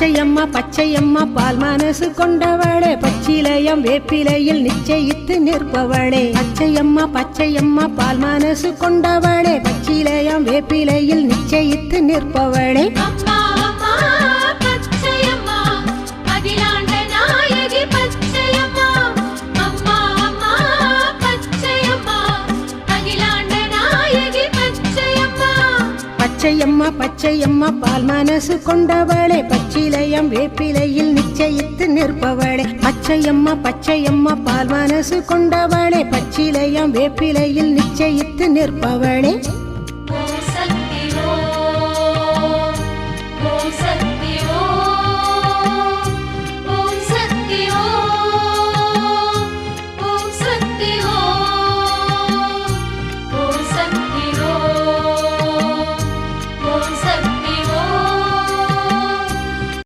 பச்சையம்மா பால் மனசு கொண்டவளே பச்சிலையம் வேப்பிலையில் நிச்சயித்து நிற்பவளே பச்சையம்மா பால் மனசு கொண்டவளே பச்சிலையம் வேப்பிலையில் நிச்சயித்து நிற்பவளே பச்சையம்மா பால் மனசு கொண்டவளே பச்சிலையம் வேப்பிலையில் நிச்சயித்து நிற்பவளே பச்சையம்மா பால் மனசு கொண்டவளே பச்சிலையம் வேப்பிலையில் நிச்சயித்து நிற்பவளே